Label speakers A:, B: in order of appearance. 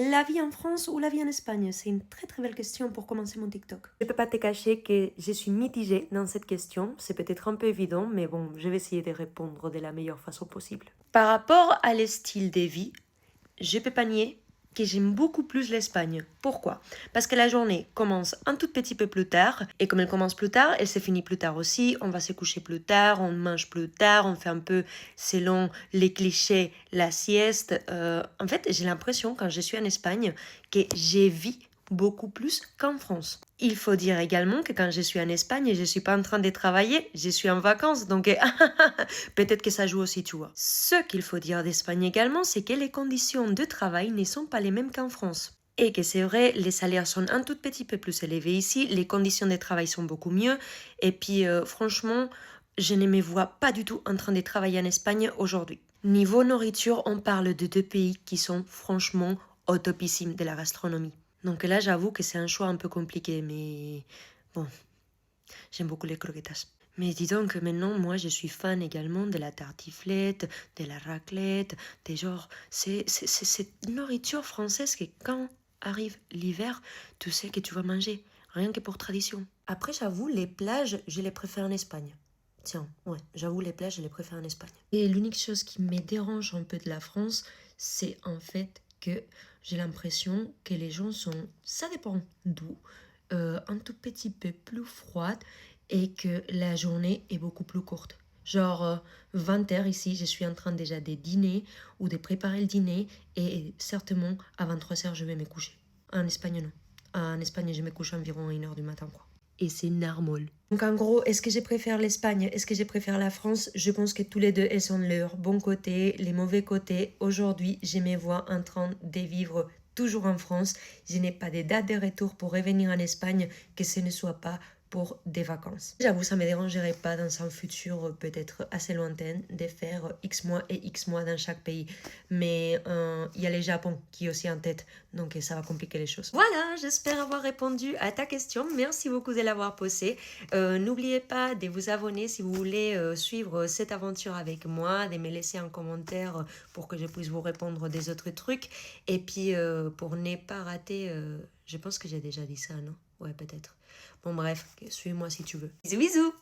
A: La vie en France ou la vie en Espagne? C'est une très très belle question pour commencer mon TikTok. Je peux pas te cacher que je suis mitigée dans cette question. C'est peut-être un peu évident, mais bon, je vais essayer de répondre de la meilleure façon possible. Par rapport à les styles de vie, je peux pas nier que j'aime beaucoup plus l'Espagne. Pourquoi? Parce que la journée commence un tout petit peu plus tard, et comme elle commence plus tard, elle se finit plus tard aussi. On va se coucher plus tard, on mange plus tard, on fait un peu, selon les clichés, la sieste. En fait, j'ai l'impression, quand je suis en Espagne, que j'ai vis beaucoup plus qu'en France. Il faut dire également que quand je suis en Espagne, je suis pas en train de travailler, je suis en vacances, donc peut-être que ça joue aussi, tu vois. Ce qu'il faut dire d'Espagne également, c'est que les conditions de travail ne sont pas les mêmes qu'en France. Et que c'est vrai, les salaires sont un tout petit peu plus élevés ici, les conditions de travail sont beaucoup mieux, et puis franchement, je ne me vois pas du tout en train de travailler en Espagne aujourd'hui. Niveau nourriture, on parle de deux pays qui sont franchement au topissime de la gastronomie. Donc là, j'avoue que c'est un choix un peu compliqué, mais bon, j'aime beaucoup les croquetas. Mais dis donc que maintenant, moi, je suis fan également de la tartiflette, de la raclette, des genres... C'est cette nourriture française que quand arrive l'hiver, tu sais que tu vas manger, rien que pour tradition. Après, j'avoue, les plages, je les préfère en Espagne. Tiens, ouais, j'avoue, les plages, je les préfère en Espagne. Et l'unique chose qui me dérange un peu de la France, c'est en fait que j'ai l'impression que les gens sont, ça dépend d'où, un tout petit peu plus froides et que la journée est beaucoup plus courte. Genre 20h ici, je suis en train déjà de dîner ou de préparer le dîner et certainement à 23h je vais me coucher. En Espagne non. En Espagne je me couche environ à 1h du matin quoi. Et c'est normal. Donc en gros, est-ce que je préfère l'Espagne? Est-ce que je préfère la France? Je pense que tous les deux, elles sont leurs bons côtés, les mauvais côtés. Aujourd'hui, je me vois en train de vivre toujours en France. Je n'ai pas de date de retour pour revenir en Espagne, que ce ne soit pas pour des vacances. J'avoue, ça ne me dérangerait pas dans un futur peut-être assez lointain de faire X mois et X mois dans chaque pays. Mais il y a le Japon qui est aussi en tête, donc ça va compliquer les choses. Voilà, j'espère avoir répondu à ta question. Merci beaucoup de l'avoir posée. N'oubliez pas de vous abonner si vous voulez suivre cette aventure avec moi, de me laisser un commentaire pour que je puisse vous répondre des autres trucs. Et puis, pour ne pas rater, je pense que j'ai déjà dit ça, non? Ouais, peut-être. Bon, bref, suis-moi si tu veux. Bisous, bisous!